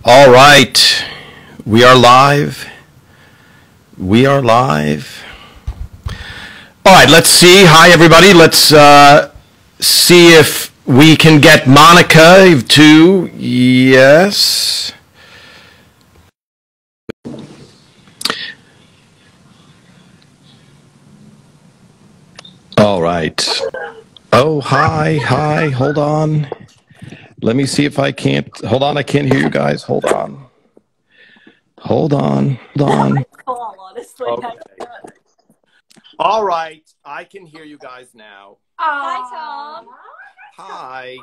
All right, we are live. We are live. All right, let's see. Hi, everybody. Let's see if we can get Monica to, yes. All right. Oh, hi. Hold on. Let me see if I can't. Hold on, I can't hear you guys. Hold on. Honestly. Okay. All right, I can hear you guys now. Hi, Tom. Hi.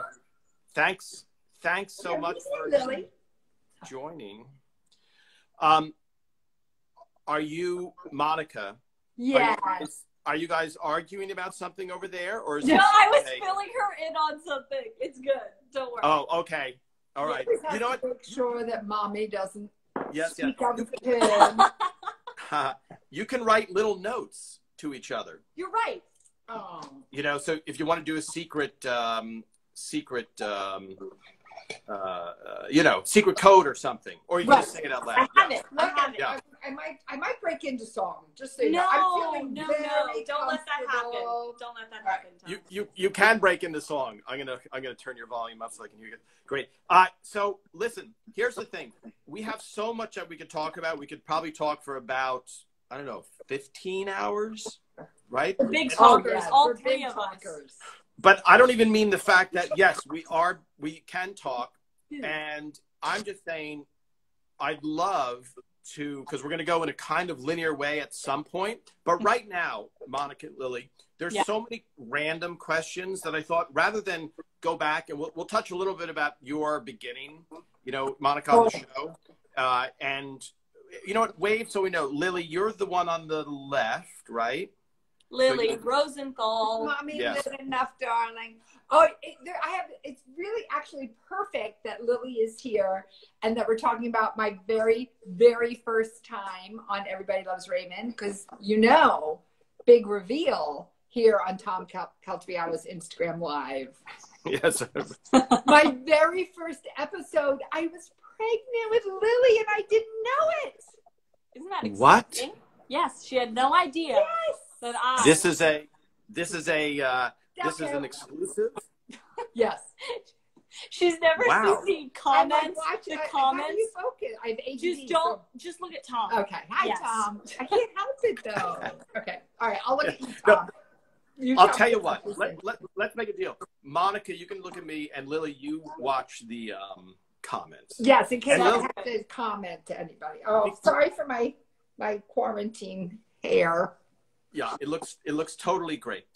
Thanks so much for joining. Are you Monica? Yes. Are you guys arguing about something over there, or is No, I was okay? filling her in on something. It's good. Don't worry. Oh, okay. All right. You know what? Make sure that mommy doesn't speak out of turn. You can write little notes to each other. You're right. Oh. You know, so if you want to do a secret secret code or something, or you can just say it out loud. I have it. Yeah. I might break into song. Just so you No, know. I'm feeling no. very Don't let that happen. comfortable. Don't let that happen, Tom. You can break into song. I'm gonna turn your volume up so I can hear you. Great. So listen, here's the thing. We have so much that we could talk about. We could probably talk for about, I don't know, 15 hours, right? The big talkers, all we're three big of us. talkers. But I don't even mean the fact that, yes, we can talk. And I'm just saying, I'd love to, because we're going to go in a kind of linear way at some point. But right now, Monica and Lily, there's so many random questions that I thought, rather than go back, and we'll touch a little bit about your beginning, Monica, on the show. And you know what, wave so we know. Lily, you're the one on the left, right? Lily, So Rosenthal. Mommy, Yes. live enough, darling. Oh, it's really actually perfect that Lily is here and that we're talking about my very, very first time on Everybody Loves Raymond, because big reveal here on Tom Caltabiano's Instagram Live. Yes. My very first episode, I was pregnant with Lily and I didn't know it. Isn't that exciting? What? Yes, she had no idea that I. This is an exclusive. Yes. She's never seen the comments. The comments. How do you focus? I have ADD. Just look at Tom. Okay. Hi, Yes. Tom. I can't help it though. Okay. All right. I'll look at you, Tom. I'll tell you what. Let's make a deal. Monica, you can look at me, and Lily, you watch the comments. Yes, in case And I Lily, have to comment to anybody. Oh, sorry for my quarantine hair. Yeah, it looks totally great.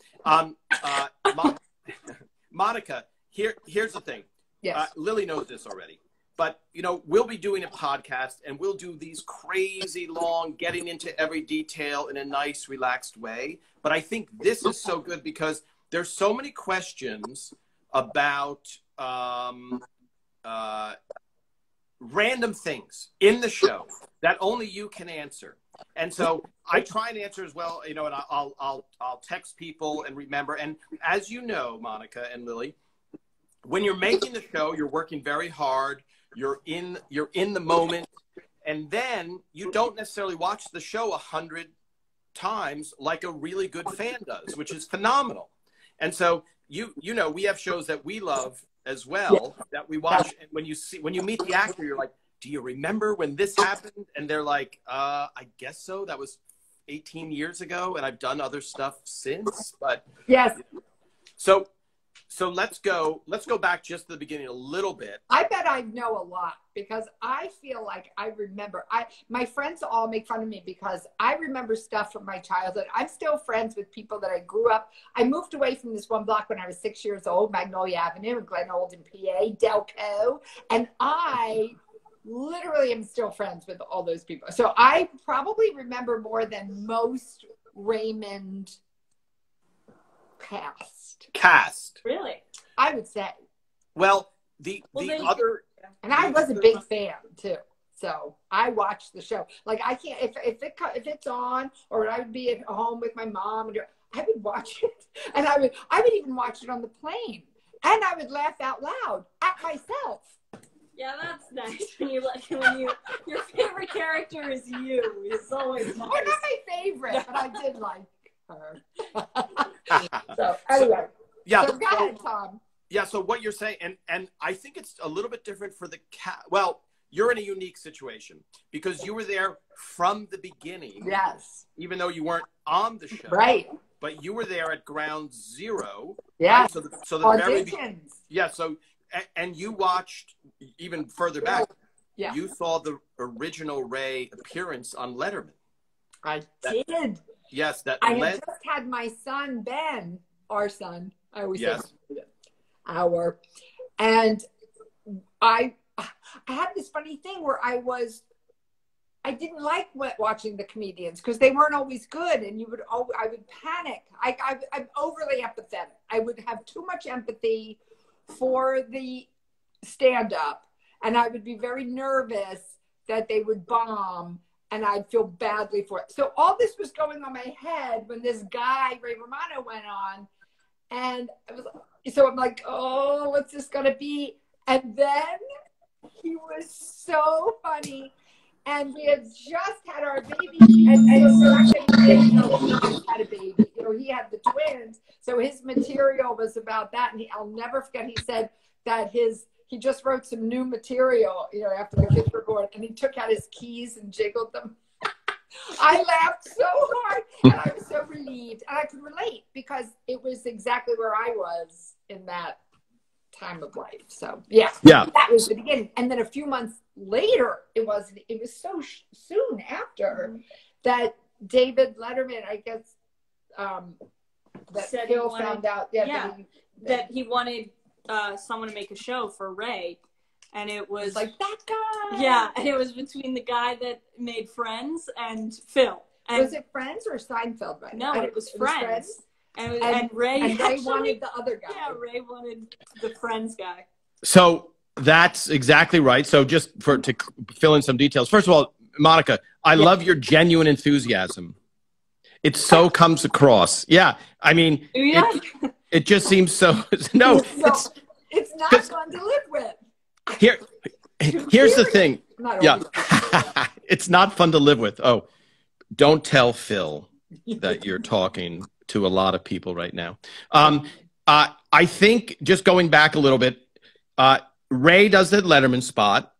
Monica, here's the thing. Yes. Lily knows this already, but we'll be doing a podcast, and we'll do these crazy long, getting into every detail in a nice, relaxed way. But I think this is so good because there's so many questions about random things in the show that only you can answer. And so I try and answer as well, and I'll text people and remember. And as you know, Monica and Lily, when you're making the show, you're working very hard. You're in the moment, and then you don't necessarily watch the show 100 times like a really good fan does, which is phenomenal. And so we have shows that we love as well that we watch. And when you meet the actor, you're like, do you remember when this happened? And they're like, I guess so. That was 18 years ago, and I've done other stuff since. But yes. So let's go back just to the beginning a little bit. I bet I know a lot because I feel like I remember. My friends all make fun of me because I remember stuff from my childhood. I'm still friends with people that I grew up. I moved away from this one block when I was 6 years old, Magnolia Avenue in Glen Olden, PA, Delco, and I literally am still friends with all those people. So I probably remember more than most Raymond cast. Really? I would say. Well, the other, and I was a big fan too. So I watched the show. Like I can't if it's on, or I would be at home with my mom, and I would watch it, and I would even watch it on the plane, and I would laugh out loud at myself. Yeah, that's nice. When your favorite character is you. It's always nice. Well, not my favorite, but I did like her. So anyway, Yeah. so go ahead, Tom. Yeah. So what you're saying, and I think it's a little bit different for the cat. Well, you're in a unique situation because you were there from the beginning. Yes. Even though you weren't on the show. Right. But you were there at ground zero. Yeah. Right? So the auditions. Yeah. So, and you watched even further back. Yeah. You saw the original Ray appearance on Letterman. I did. Yes. I had just had my son, Ben, our son. I always say our. And I had this funny thing where I didn't like watching the comedians because they weren't always good, and I would panic. I'm overly empathetic. I would have too much empathy for the stand-up, and I would be very nervous that they would bomb, and I'd feel badly for it. So all this was going on my head when this guy, Ray Romano, went on, and so I'm like, oh, what's this gonna be? And then he was so funny. And we had just had our baby, and so actually, had a baby. You know, he had the twins, so his material was about that. And I'll never forget. He said that he just wrote some new material, you know, after the kids were born, and he took out his keys and jiggled them. I laughed so hard, and I was so relieved, and I could relate because it was exactly where I was in that time of life. So yeah, that was the beginning. And then a few months later, it was so soon after that David Letterman, I guess, that Phil found out that he wanted someone to make a show for Ray, and it was like that guy. Yeah, and it was between the guy that made Friends and Phil. And was it Friends or Seinfeld? Right? No, it was Friends. And Ray wanted the other guy. Yeah, Ray wanted the Friends guy. So that's exactly right. So just to fill in some details. First of all, Monica, I love your genuine enthusiasm. It so comes across. Yeah. I mean, it just seems so. No, it's not fun to live with. Here's the thing. Yeah. It's not fun to live with. Oh, don't tell Phil that you're talking to a lot of people right now. I think just going back a little bit, Ray does that Letterman spot.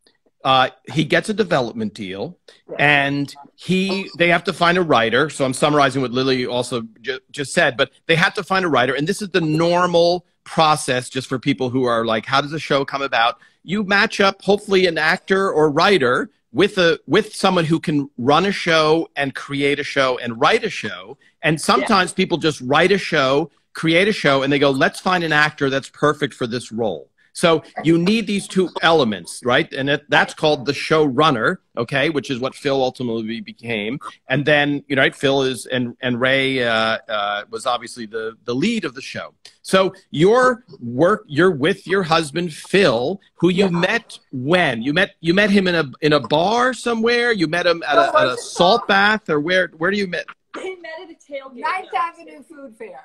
He gets a development deal, and they have to find a writer. So I'm summarizing what Lily also just said, but they have to find a writer, and this is the normal process just for people who are like, how does a show come about? You match up, hopefully, an actor or writer with someone who can run a show and create a show and write a show. And sometimes people just write a show, create a show, and they go, let's find an actor that's perfect for this role. So you need these two elements, right? And that's called the showrunner, okay, which is what Phil ultimately became. And then, you know, right, Phil is, and Ray was obviously the lead of the show. So you're with your husband, Phil, who you met when? You met him in a bar somewhere? You met him at a salt bath? Or where do you met? They met at a tailgate. 9th Avenue Food Fair.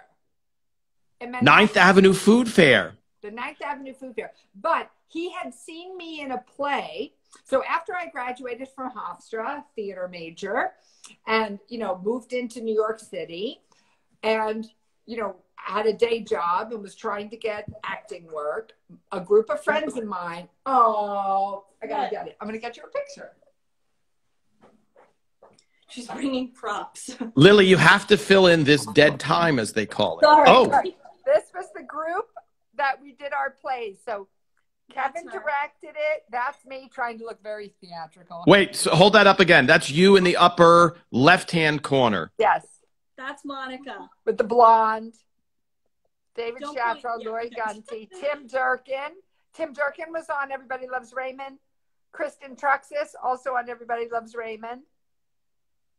9th Avenue Food Fair. The 9th Avenue Food Fair. But he had seen me in a play. So after I graduated from Hofstra, theater major, and, you know, moved into New York City and, you know, had a day job and was trying to get acting work, a group of friends of mine, I got to get it. I'm going to get you a picture. She's bringing props. Lily, you have to fill in this dead time, as they call it. Sorry. This was the group that we did our plays. So Kevin directed it. That's me trying to look very theatrical. Wait, so hold that up again. That's you in the upper left-hand corner. Yes. That's Monica. With the blonde. David Shafro, Lori Gunty, Tim Durkin. Tim Durkin was on Everybody Loves Raymond. Kristen Truxas, also on Everybody Loves Raymond.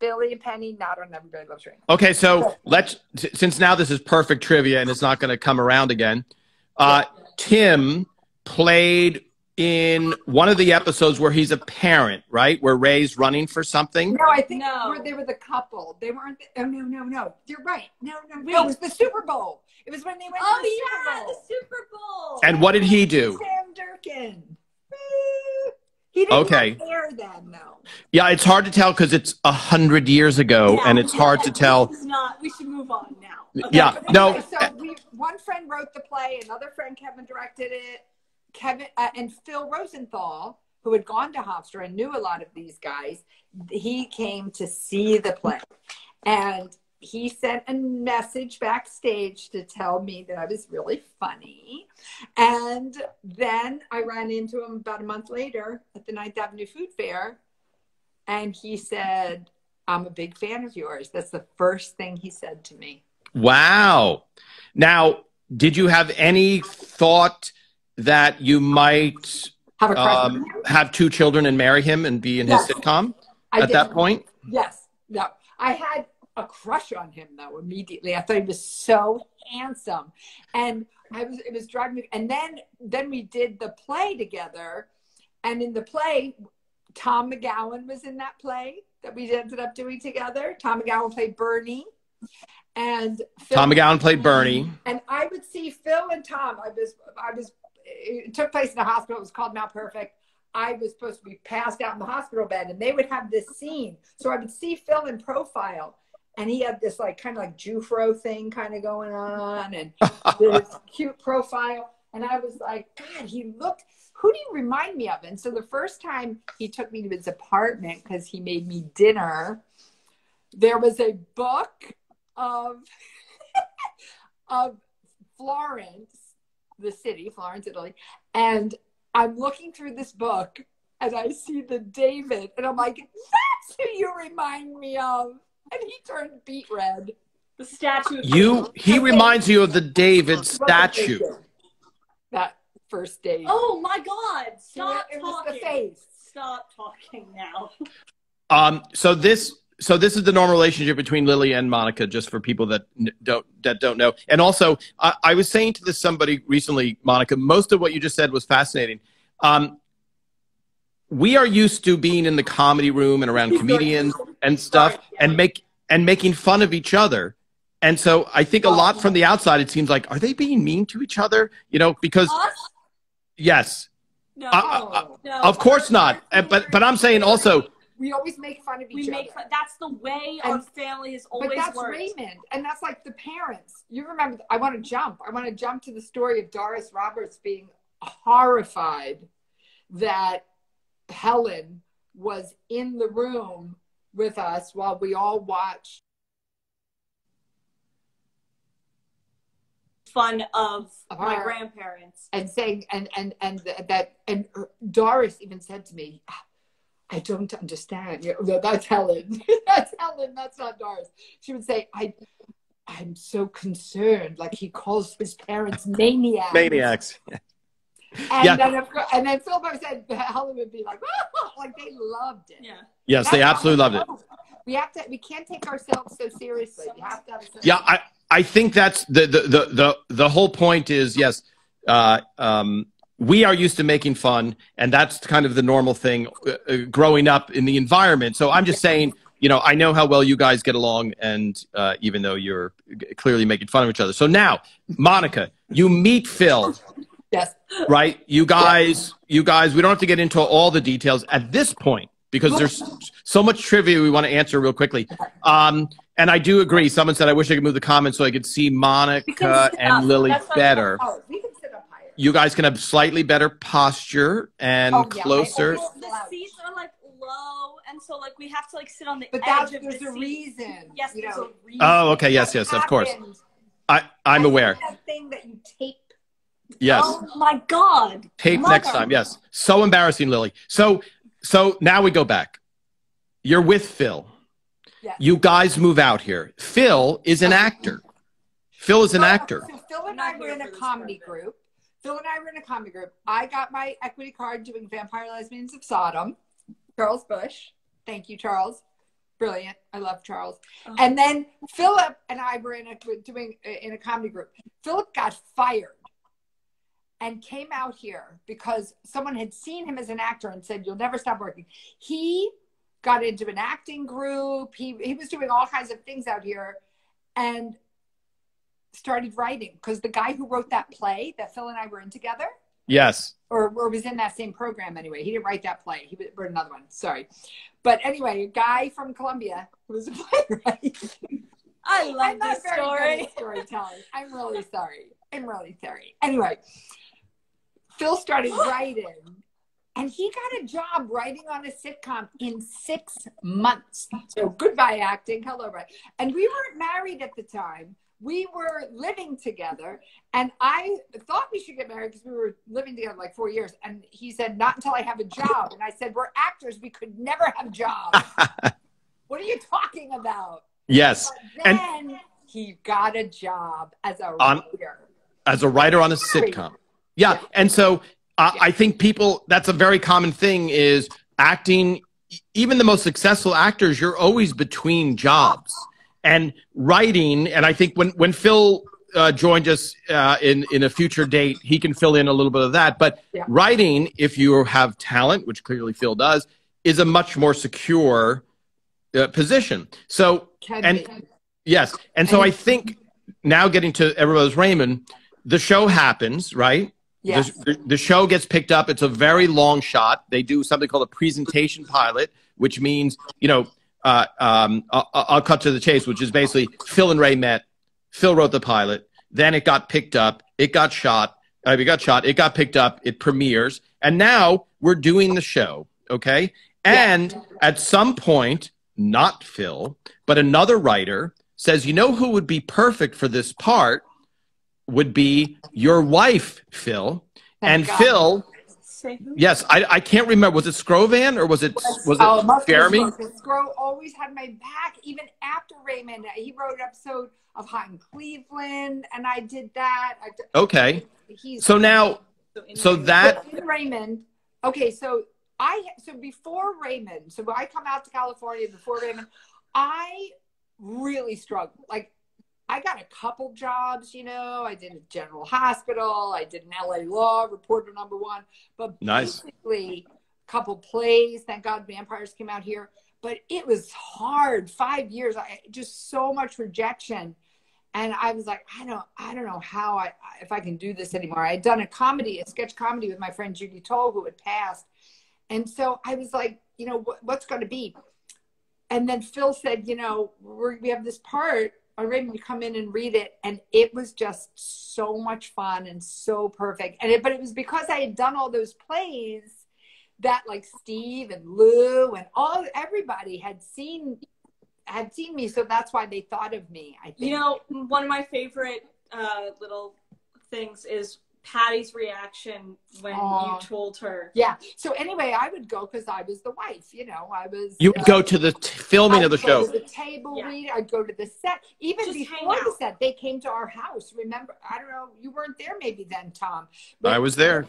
Billy and Penny, not on Everybody Loves Raymond. Okay, so since now this is perfect trivia and it's not going to come around again, Tim played in one of the episodes where he's a parent, right? Where Ray's running for something. No, I think they were the couple. They weren't. No. You're right. No. It was the Super Bowl. It was when they went to the Super Bowl. The Super Bowl. And what did he do? Sam Durkin. We didn't Okay. have hair then, though. Yeah, it's hard to tell because it's 100 years ago, and it's hard to tell. We should move on now. Okay. Yeah, no. So one friend wrote the play, another friend, Kevin, directed it. Kevin and Phil Rosenthal, who had gone to Hofstra and knew a lot of these guys, he came to see the play. And he sent a message backstage to tell me that I was really funny. And then I ran into him about a month later at the 9th Avenue Food Fair. And he said, I'm a big fan of yours. That's the first thing he said to me. Wow. Now, did you have any thought that you might Have a crush on him? have 2 children and marry him and be in his sitcom at that point? Yes. No. I had a crush on him, though, immediately. I thought he was so handsome. And it was driving me. And then we did the play together. And in the play, Tom McGowan was in that play that we ended up doing together. Tom McGowan played Bernie. And Tom McGowan played Bernie. And I would see Phil and Tom. It took place in a hospital. It was called Mount Perfect. I was supposed to be passed out in the hospital bed, and they would have this scene. So I would see Phil in profile, and he had this kind of Jufro thing kind of going on, and this cute profile. And I was like, God, who do you remind me of? And so the first time he took me to his apartment because he made me dinner, there was a book of Florence, the city, Florence, Italy. And I'm looking through this book and I see the David and I'm like, that's who you remind me of. And he turned beet red. The statue. He reminds you of the David statue. That first date. Oh my God. Stop it talking. Was the face. Stop talking now. So this is the normal relationship between Lily and Monica, just for people that don't know. And also, I was saying to somebody recently, Monica, most of what you just said was fascinating. We are used to being in the comedy room and around comedians and stuff, and making fun of each other. And so I think a lot from the outside, it seems like, are they being mean to each other? Because yes, No, no, of course not. But I'm saying also, we always make fun of each other. That's the way our family has always worked. But that's Raymond, and that's like the parents. You remember, I want to jump to the story of Doris Roberts being horrified that Helen was in the room with us while we all watched fun of my grandparents and saying and Doris even said to me, I don't understand. That's Helen. That's Helen. That's not Doris. She would say, I'm so concerned. Like he calls his parents maniacs. Maniacs. And then Philip said Helen would be like, oh, like they loved it. Yeah. Yes, they absolutely loved it. We can't take ourselves so seriously. We have to have yeah, I think that's the whole point is, yes, we are used to making fun, and that's kind of the normal thing growing up in the environment. So I'm just saying, I know how well you guys get along, and even though you're clearly making fun of each other. So now, Monica, you meet Phil. Yes. Right? You guys, we don't have to get into all the details at this point because there's so much trivia we want to answer real quickly. And I do agree. Someone said, I wish I could move the comments so I could see Monica and Lily better. Oh, we can sit up higher. You guys can have slightly better posture and closer. The seats are low, and so we have to sit on the edge of the seat. There's a reason. Yes, there's a reason. Oh, okay. Yes, of course. I'm aware. That thing that you tape. Yes. Oh my God. Tape next time. Yes. So embarrassing, Lily. So now we go back. You're with Phil. Yes. You guys move out here. Phil is an actor. Phil is an actor. So Phil and I were in a comedy group. I got my equity card doing Vampire Lesbians of Sodom. Charles Bush. Thank you, Charles. Brilliant. I love Charles. Oh. And then Philip and I were in a comedy group. Philip got fired and came out here because someone had seen him as an actor and said, you'll never stop working. He got into an acting group. He was doing all kinds of things out here and started writing because the guy who wrote that play that Phil and I were in together, Yes. Or was in that same program anyway. He didn't write that play. He wrote another one. Sorry. But anyway, a guy from Columbia who was a playwright. I love this story. I'm not very good at storytelling. I'm really sorry. Anyway, Phil started writing, and he got a job writing on a sitcom in 6 months. So goodbye acting. Hello, right? And we weren't married at the time. We were living together, and I thought we should get married because we were living together like 4 years. And he said, not until I have a job. And I said, we're actors. We could never have jobs. What are you talking about? Yes. But then he got a job as a writer. As a writer on a sitcom. Yeah. And so I think that's a very common thing is acting. Even the most successful actors, you're always between jobs. And writing, and I think when Phil joined us in a future date, he can fill in a little bit of that. But writing, if you have talent, which clearly Phil does, is a much more secure position. So, yes. And so I think now getting to Everybody's Raymond, the show happens, right? Yes. The show gets picked up. It's a very long shot. They do something called a presentation pilot, which means, I'll cut to the chase, which is basically Phil and Ray met. Phil wrote the pilot. Then it got picked up. It got shot. It got picked up. It premieres. And now we're doing the show. Okay. And at some point, not Phil, but another writer says, who would be perfect for this part would be your wife, Phil. And Phil, yes, I can't remember. Was it Scrovan or was it Jeremy? Scro always had my back, even after Raymond. He wrote an episode of Hot in Cleveland, and I did that. Okay. So in Raymond. Okay, so before Raymond, so when I come out to California before Raymond, I really struggled. Like, I got a couple jobs, I did a General Hospital, I did an LA Law, reporter #1, but basically a couple plays. Thank God Vampires came out here, but it was hard. 5 years, just so much rejection. And I was like, I don't know how if I can do this anymore. I had done a sketch comedy with my friend Judy Toll, who had passed. And so I was like, what's going to be? And then Phil said, we have this part. I ready to come in and read it, and it was just so much fun and so perfect. But it was because I had done all those plays that like Steve and Lou and everybody had seen me, so that's why they thought of me. I think. One of my favorite little things is Patty's reaction when you told her. Yeah. So anyway, I would go because I was the wife. You would go to the filming of the show. I'd go to the table read. I'd go to the set. Even before the set, they came to our house. Remember? I don't know. You weren't there maybe then, Tom. But I was there.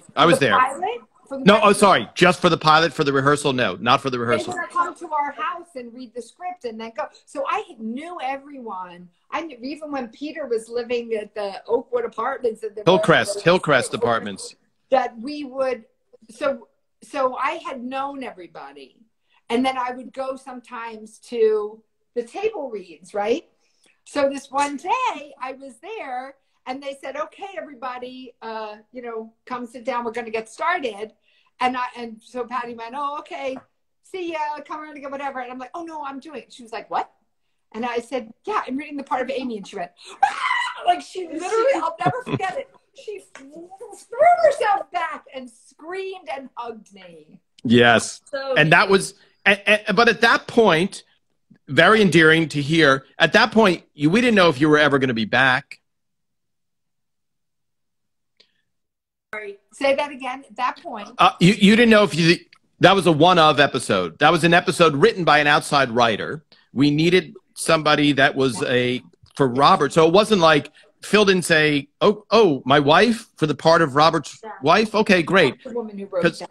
Sorry. Just for the pilot, for the rehearsal? No, not for the rehearsal. They would come to our house and read the script and then go. So I knew everyone. I knew even when Peter was living at the Oakwood Apartments. Hillcrest Apartments. That we would. So I had known everybody. And then I would go sometimes to the table reads, right? So this one day I was there. And they said, okay, everybody, come sit down. We're going to get started. And so Patty went, oh, okay. See ya. Come around and get whatever. And I'm like, oh, no, I'm doing it. She was like, what? And I said, yeah, I'm reading the part of Amy. And she went, ah! Like she literally, I'll never forget it. She threw herself back and screamed and hugged me. Yes. And that was, but at that point, very endearing to hear. At that point, we didn't know if you were ever going to be back. Say that again. At that point, you didn't know if that was a one-of episode. That was an episode written by an outside writer. We needed somebody that was for Robert. So it wasn't like Phil didn't say, "Oh, my wife for the part of Robert's wife." Okay, great. The woman who wrote that.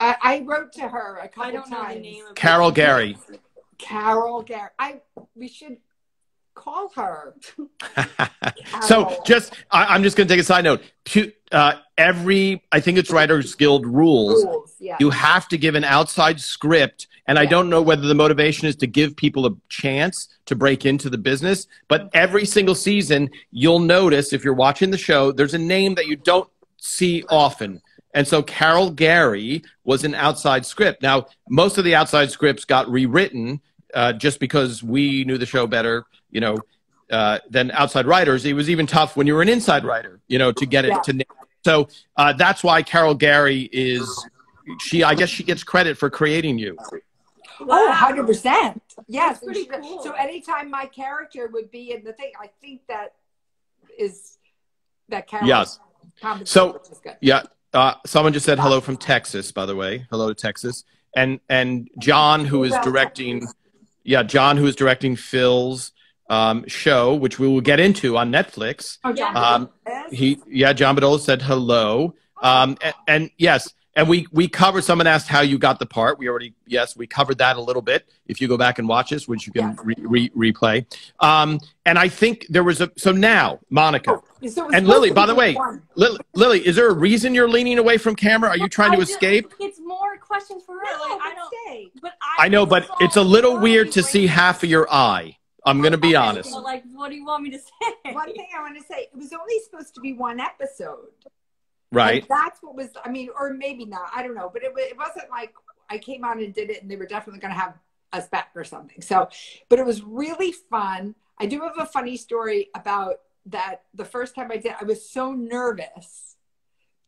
I wrote to her a couple times. Carol Gary. Carol Gary. We should call her. So I'm just going to take a side note. I think it's Writers Guild rules. Yeah. You have to give an outside script. And I don't know whether the motivation is to give people a chance to break into the business. But every single season, you'll notice if you're watching the show, there's a name that you don't see often. And so Carol Gary was an outside script. Now, most of the outside scripts got rewritten just because we knew the show better, you know, than outside writers. It was even tough when you were an inside writer, you know, to get it to. So that's why Carol Gary is, I guess she gets credit for creating you. Wow. Oh, 100%. Yes. Pretty cool. So anytime my character would be in the thing, I think that Carol. Yes. So, yeah. Someone just said hello from Texas, by the way. Hello to Texas. And John, who is directing, John, who is directing Phil's show, which we will get into on Netflix. Oh, John. John Bedolla said hello. And yes, and we covered, someone asked how you got the part. We covered that a little bit. If you go back and watch this, which you can replay. And I think there was so now, Monica. And Lily, by the way, Lily, is there a reason you're leaning away from camera? Are you trying to escape? It's more questions for her. No, I know, but it's a little weird to see half of your eye. I'm going to be honest. So, like, what do you want me to say? One thing I want to say, it was only supposed to be one episode. Right. And that's what was, I mean, or maybe not, I don't know. But it wasn't like I came on and did it and they were definitely going to have us back or something. So, but it was really fun. I do have a funny story about that. The first time I did, I was so nervous,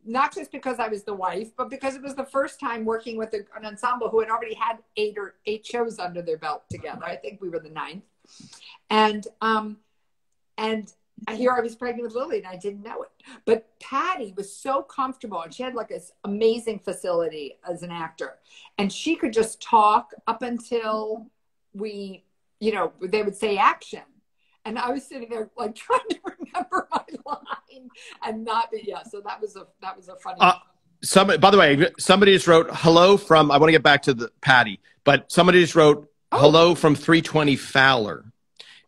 not just because I was the wife, but because it was the first time working with an ensemble who had already had eight shows under their belt together. I think we were the 9th. And here I was pregnant with Lily and I didn't know it. But Patty was so comfortable and she had like this amazing facility as an actor. And she could just talk up until they would say action. And I was sitting there like trying to remember my line and not be, so that was a funny by the way, somebody just wrote hello from, I want to get back to the Patty, but somebody just wrote hello from 320 Fowler.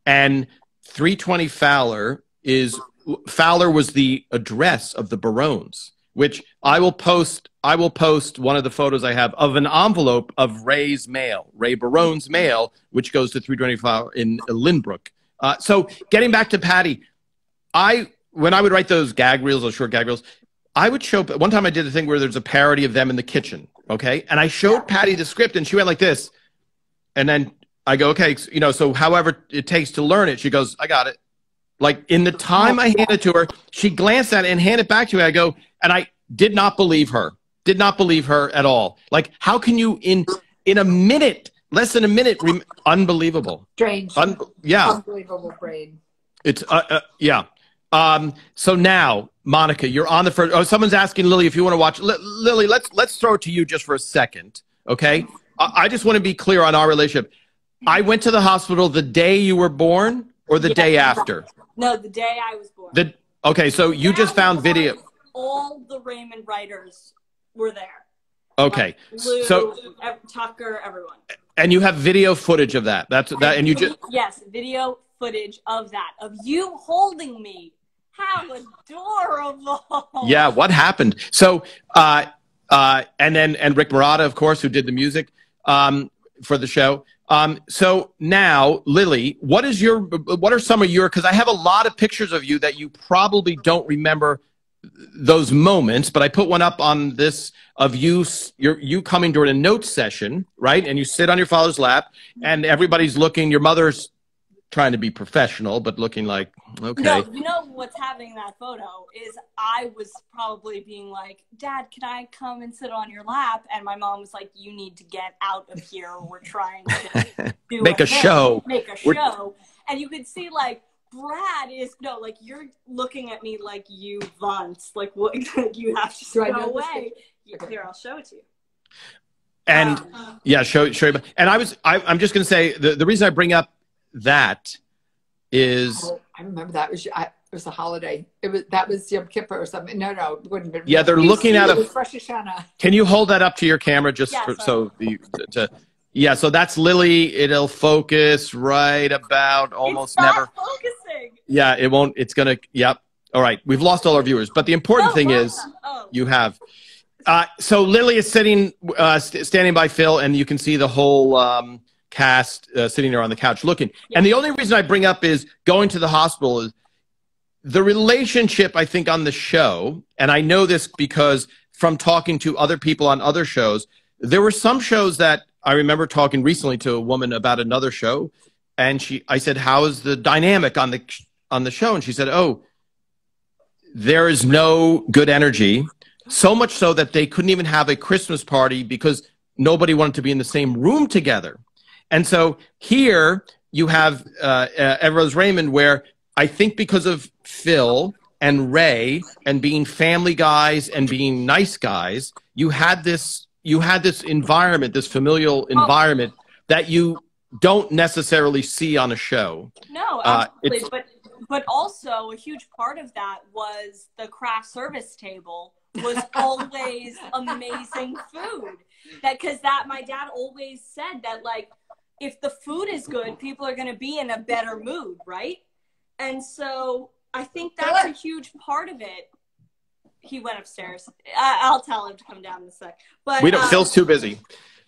And 320 Fowler was the address of the Barones, which I will post one of the photos I have of an envelope of Ray's mail, Ray Barone's mail, which goes to 320 Fowler in Lynbrook. So getting back to Patty, when I would write those gag reels, those short gag reels, I would show, one time I did a thing where there's a parody of them in the kitchen. Okay. And I showed Patty the script and she went like this. And then I go, okay, so however it takes to learn it, she goes, I got it. Like in the time I handed it to her, she glanced at it and handed it back to me. I go, and I did not believe her at all. Like, how can you in a minute, less than a minute, unbelievable. Strange. Unbelievable brain. It's, so now, Monica, you're on the first, someone's asking Lily if you want to watch. Lily, let's throw it to you just for a second, okay? I just want to be clear on our relationship. I went to the hospital the day you were born or the day after? No, the day I was born. Okay, so you just found video. All the Raymond writers were there. Okay. Like Lou, so Tucker, everyone. And you have video footage of that. And you just. Yes, video footage of that, of you holding me. How adorable. Yeah, what happened? So and Rick Murata, of course, who did the music for the show. So now, Lily, what are some of your, because I have a lot of pictures of you that you probably don't remember those moments, but I put one up on this of you coming during a note session, right? And you sit on your father's lap and everybody's looking, your mother's trying to be professional, but looking like, okay. No, you know what's happening in that photo is I was probably being like, Dad, can I come and sit on your lap? And my mom was like, you need to get out of here. We're trying to do Make a show. And you could see like, Brad is, like you're looking at me like you once, like what you have to go away. Here, I'll show it to you. And show you. And I'm just going to say the reason I bring up that is I remember that it was a holiday. That was Yom Kippur or something. No, it wouldn't have been. Yeah, they're looking at a Rosh Hashanah. Can you hold that up to your camera just so that's Lily. It'll focus right about almost it's not never focusing. Yeah, it won't. It's gonna. Yep. All right, we've lost all our viewers, but the important thing is you have. So Lily is sitting, standing by Phil, and you can see the whole cast sitting there on the couch looking. Yeah. And the only reason I bring up is going to the hospital is the relationship, I think, on the show, and I know this because from talking to other people on other shows. There were some shows that I remember talking recently to a woman about another show, and I said, "How is the dynamic on the show?" And she said, "Oh, there is no good energy, so much so that they couldn't even have a Christmas party because nobody wanted to be in the same room together." And so here you have Everose Raymond, where I think because of Phil and Ray and being family guys and being nice guys, you had this environment, this familial environment that you don't necessarily see on a show. No, absolutely. But also a huge part of that was the craft service table was always amazing food. Because my dad always said that, like, if the food is good, people are going to be in a better mood, right? And so I think that's a huge part of it. He went upstairs. I'll tell him to come down in a sec. But we don't. Phil's too busy.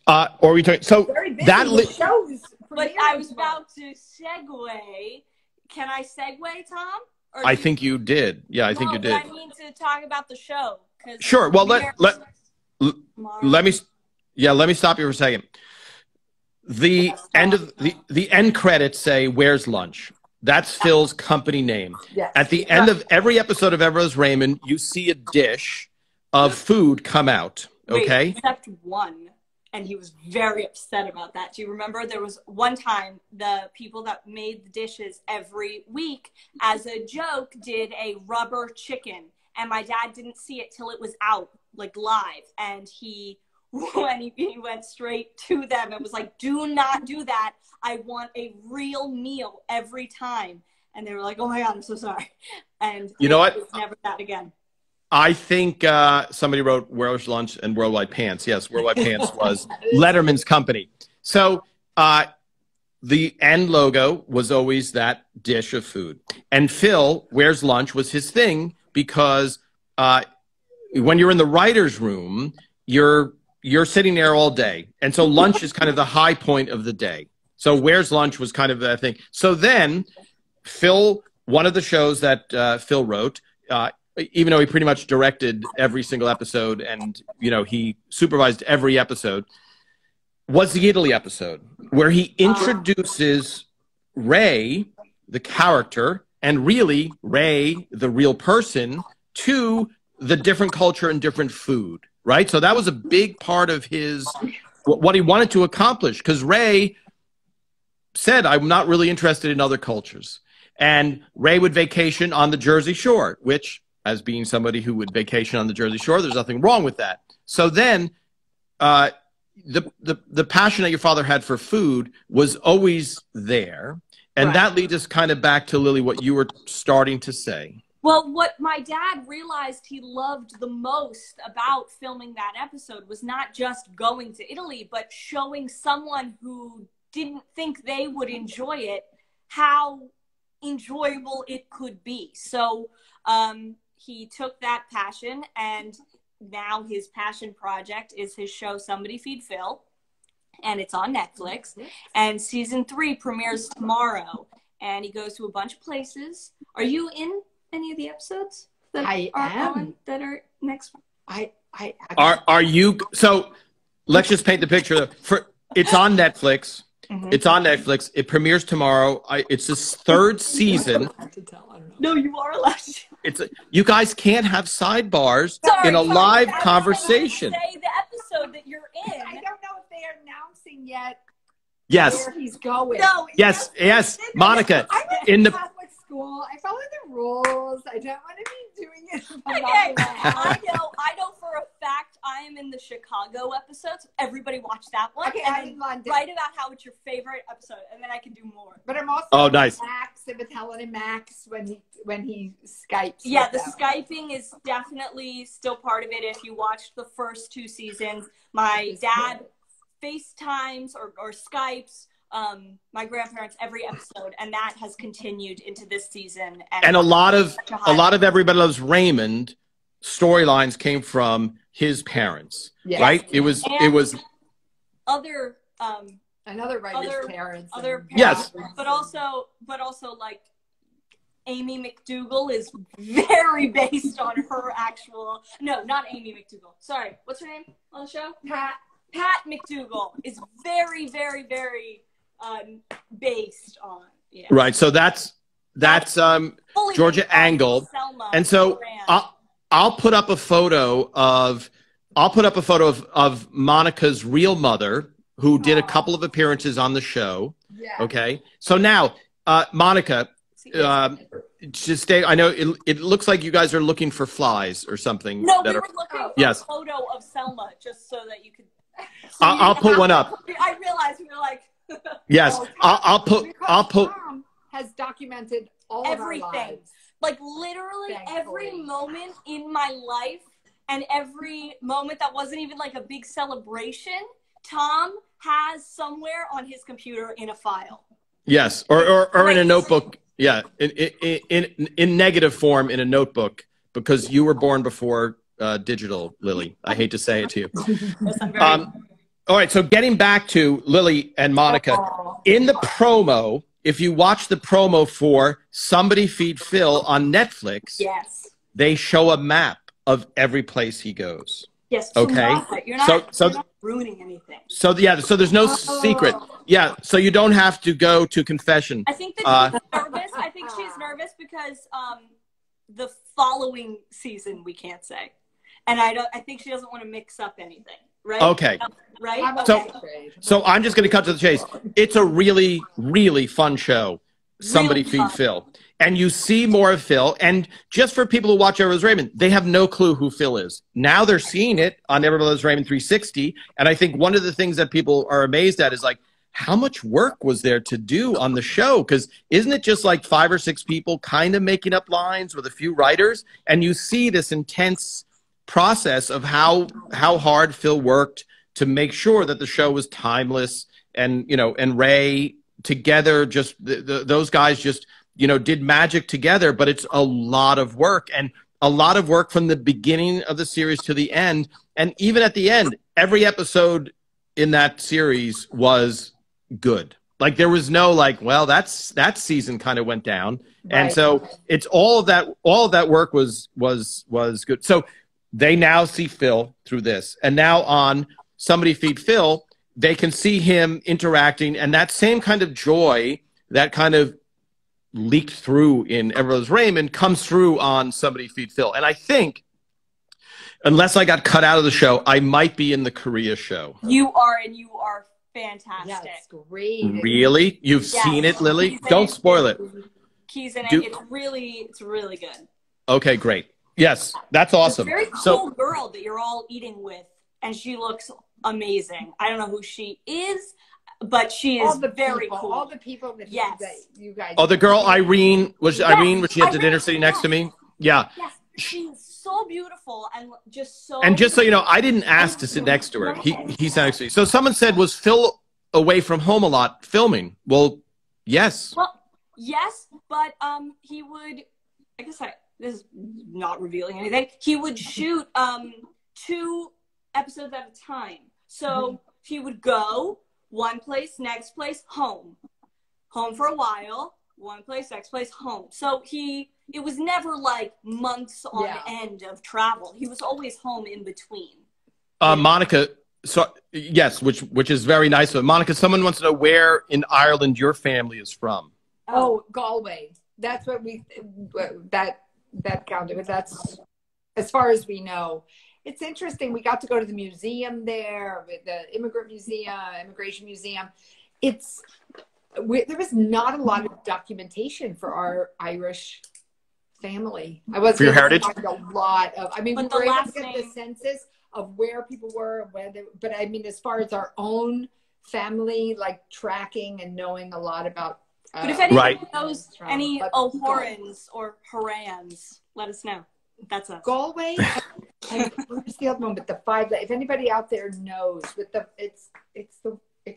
Or we talking? So that shows. But I was about to segue. Can I segue, Tom? I think you did. Yeah, I think you did. I mean to talk about the show. Sure. Well, let me stop you for a second. The end credits say, "Where's lunch?" That's Phil's company name. Yes. At the end of every episode of Everose Raymond, you see a dish of food come out. Okay. Wait, except one. And he was very upset about that. Do you remember there was one time the people that made the dishes every week as a joke did a rubber chicken, and my dad didn't see it till it was out, like live, and he went straight to them and was like, "Do not do that. I want a real meal every time." And they were like, "Oh my God, I'm so sorry." And you know what? It was never that again. I think somebody wrote Where's Lunch and Worldwide Pants. Yes, Worldwide Pants was Letterman's company. So the end logo was always that dish of food. And Phil, Where's Lunch was his thing because when you're in the writer's room, you're sitting there all day. And so lunch is kind of the high point of the day. So Where's Lunch was kind of that thing. So then Phil, one of the shows that Phil wrote, even though he pretty much directed every single episode and, he supervised every episode, was the Italy episode where he introduces Ray, the character, and really Ray, the real person, to the different culture and different food, right? So that was a big part of what he wanted to accomplish, because Ray said, "I'm not really interested in other cultures." And Ray would vacation on the Jersey Shore, which, as being somebody who would vacation on the Jersey Shore, there's nothing wrong with that. So then the passion that your father had for food was always there. And Right. that leads us kind of back to, Lily, what you were starting to say. Well, what my dad realized he loved the most about filming that episode was not just going to Italy, but showing someone who didn't think they would enjoy it how enjoyable it could be. So he took that passion, and now his passion project is his show Somebody Feed Phil, and it's on Netflix. And season 3 premieres tomorrow, and he goes to a bunch of places. Are you in any of the episodes that that are next? Are you? So let's just paint the picture. It's on Netflix. Mm-hmm. It's on Netflix. It premieres tomorrow. It's this 3rd season. No, you are allowed to. You guys can't have sidebars in a live conversation. Say the episode that you're in. I don't know if they are announcing yet. Yes. Where he's going. No. Yes. Monica, I went in to the Catholic school. I follow the rules. I don't want to be doing it. Okay, I know for a fact I am in the Chicago episodes. Everybody watch that one. Okay, and I'm in London. Write about how it's your favorite episode, and then I can do more. But I'm also nice. Max with Helen and Max when he Skypes. Yeah, the Skyping is definitely still part of it. If you watched the first 2 seasons, my dad FaceTimes or Skypes my grandparents every episode, and that has continued into this season. And a lot of Everybody Loves Raymond storylines came from his parents, right? It was other another writer's parents. Other parents, yes, but also like Amy McDougal is very based on her actual. No, not Amy McDougal. Sorry, what's her name on the show? Pat McDougal is very, very, very based on. Yeah. Right. So that's Georgia Angle, and so I'll put up a photo of Monica's real mother, who did a couple of appearances on the show. Yeah. Okay. So now, Monica, just stay. I know it looks like you guys are looking for flies or something. No, we were looking for yes. a photo of Selma just so that you could. I'll put one up. I realized we were like. Yes, I'll put. Tom has documented all everything. Of our lives. Like literally Thankfully. every moment in my life and every moment that wasn't even like a big celebration, Tom has somewhere on his computer in a file. Yes, or in a notebook. Yeah, in negative form in a notebook, because you were born before digital, Lily. I hate to say it to you. Yes, I'm very all right, so getting back to Lily and Monica, in the promo, if you watch the promo for Somebody Feed Phil on Netflix, yes, they show a map of every place he goes. Yes. Okay. You're not ruining anything. So yeah, so there's no secret. Yeah, so you don't have to go to confession. I think that she's nervous. I think she's nervous because the following season we can't say, and I think she doesn't want to mix up anything. Right. Okay. Right. So I'm just going to cut to the chase. It's a really, really fun show. Somebody Feed Phil. And you see more of Phil. And just for people who watch Everybody Loves Raymond, they have no clue who Phil is. Now they're seeing it on Everybody Loves Raymond 360. And I think one of the things that people are amazed at is like, how much work was there to do on the show? Because isn't it just like 5 or 6 people kind of making up lines with a few writers? And you see this intense process of how hard Phil worked to make sure that the show was timeless, and and Ray together, just those guys just did magic together. But it's a lot of work, and a lot of work from the beginning of the series to the end. And even at the end, every episode in that series was good. Like there was no like, well, that season kind of went down. Right. And so it's all of that work was good. So they now see Phil through this. And now on Somebody Feed Phil, they can see him interacting, and that same kind of joy that kind of leaked through in Everybody Loves Raymond comes through on Somebody Feed Phil. And I think, unless I got cut out of the show, I might be in the Korea show. You are, and you are fantastic. Yeah, it's great. Really? You've seen it, Lily? Don't spoil it. He's in it. It's really good. Okay, great. Yes, that's awesome. It's a very cool girl that you're all eating with, and she looks amazing. I don't know who she is, but she is very cool. All the people that you guys. Oh, the girl Irene was Irene, was she at the dinner sitting next to me? Yeah. Yes, she's so beautiful and just so. And just so you know, I didn't ask to sit next to her. He sat next to me. So someone said, was Phil away from home a lot filming? Well, yes. Well, yes, but he would. I guess this is not revealing anything. He would shoot 2 episodes at a time. So he would go one place, next place, home for a while, one place, next place, home. So it was never like months on end of travel. He was always home in between. Monica, so yes, which is very nice. But Monica, someone wants to know where in Ireland your family is from. Oh, Galway. That's what that counted, but that's as far as we know. It's interesting. We got to go to the museum there, the immigration museum. There was not a lot of documentation for our Irish family. I was for your heritage. A lot of. I mean, we were able to get the census of where people were, but I mean, as far as our own family, like tracking and knowing a lot about. But if anyone knows any O'Horans or Harans, let us know. That's us. Galway. Where's the other one? But the 5. If anybody out there knows, it's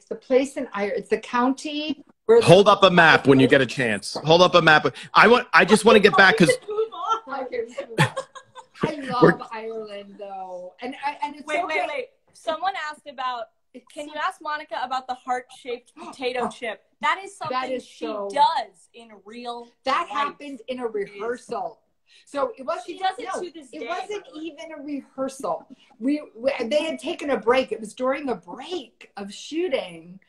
the place in Ireland. It's the county. Hold up a map when you get a chance. Hold up a map. I just want to get back because. I love Ireland though, and it's wait. Someone asked about Can you ask Monica about the heart-shaped potato chip? That is something she does in real That life. happened in a rehearsal. So it wasn't. She does it to this day. It wasn't even a rehearsal. They had taken a break. It was during a break of shooting,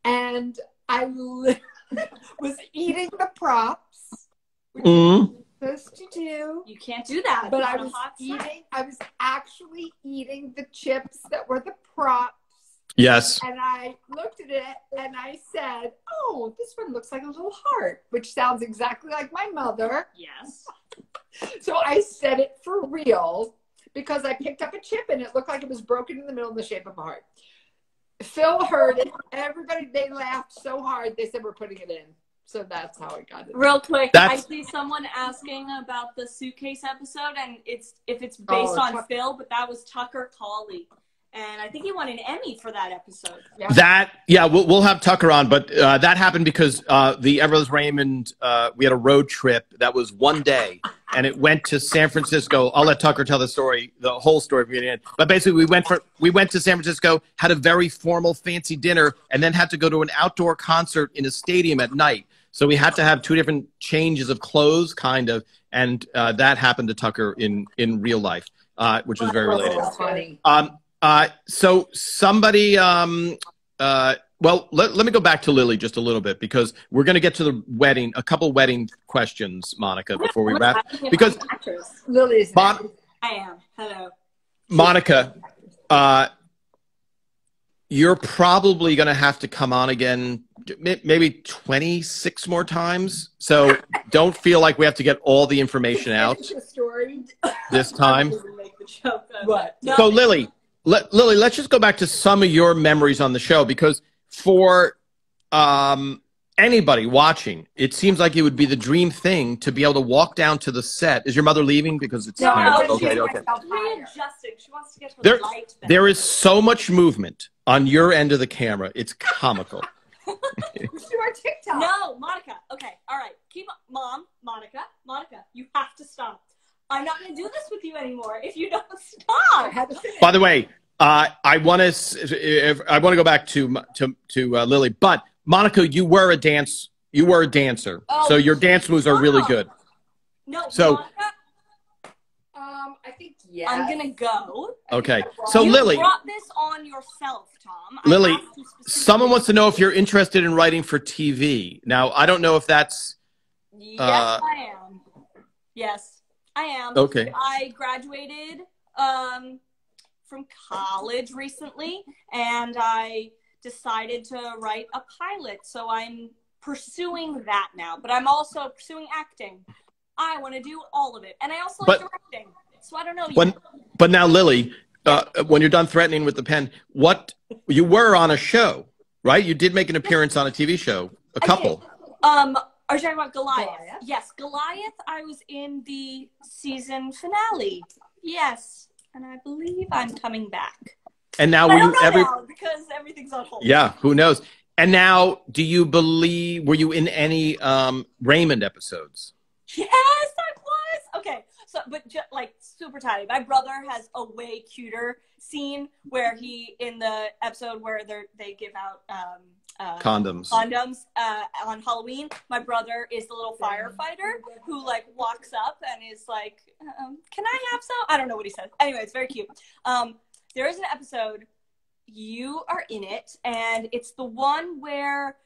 and I was eating the props. Which you're supposed to do. You can't do that. But I was actually eating the chips that were the props. Yes. And I looked at it and I said, "Oh, this one looks like a little heart," which sounds exactly like my mother. Yes. So I said it for real because I picked up a chip and it looked like it was broken in the middle in the shape of a heart. Phil heard it. Everybody, they laughed so hard. They said, "We're putting it in." So that's how I got it. Real quick, I see someone asking about the suitcase episode, and if it's based on Phil, but that was Tucker Cawley. And I think he won an Emmy for that episode. Yeah. We'll have Tucker on, but that happened because the Everest Raymond, we had a road trip that was one day, and it went to San Francisco. I'll let Tucker tell the story, the whole story from the end. But basically, we went to San Francisco, had a very formal, fancy dinner, and then had to go to an outdoor concert in a stadium at night. So we had to have two different changes of clothes, kind of, and that happened to Tucker in real life, which was very related. That's funny. So somebody, well, let me go back to Lily just a little bit, because we're going to get to the wedding, a couple wedding questions, Monica, before we wrap. Because Lily's I am. Hello. Monica, you're probably going to have to come on again, maybe 26 more times. So don't feel like we have to get all the information out this time. What? So Lily, let's just go back to some of your memories on the show, because for anybody watching, it seems like it would be the dream thing to be able to walk down to the set. Is your mother leaving? Because it's okay. Readjusting. She wants to get to the light. There is so much movement on your end of the camera. It's comical. Let's do our TikTok. No, Monica. Okay, all right. Keep up, Mom. Monica, you have to stop. I'm not going to do this with you anymore if you don't stop. By the way, I want to go back to Lily, but Monica, you were a dancer, so your dance moves are really good. No, so Monica, I think yes. I'm gonna go. Okay, so you Lily, brought this on yourself, Tom. Lily, someone wants to know if you're interested in writing for TV. Now, I don't know if that's. Yes, I am. Yes, I am. Okay. I graduated from college recently, and I decided to write a pilot. So I'm pursuing that now, but I'm also pursuing acting. I want to do all of it, and I also like directing. So I don't know. But now, Lily, when you're done threatening with the pen, you were on a show, right? You did make an appearance on a TV show, a couple. Are you talking about Goliath? Yes, Goliath. I was in the season finale. Yes, and I believe I'm coming back. And now, now because everything's on hold. Yeah, who knows? And now, were you in any Raymond episodes? Yes, I was. Okay, so but just like super tiny. My brother has a way cuter scene where in the episode where they give out condoms on Halloween. My brother is the little firefighter who like walks up and is like, "Can I have some?" I don't know what he says. Anyway, it's very cute. There is an episode. You are in it, and it's the one where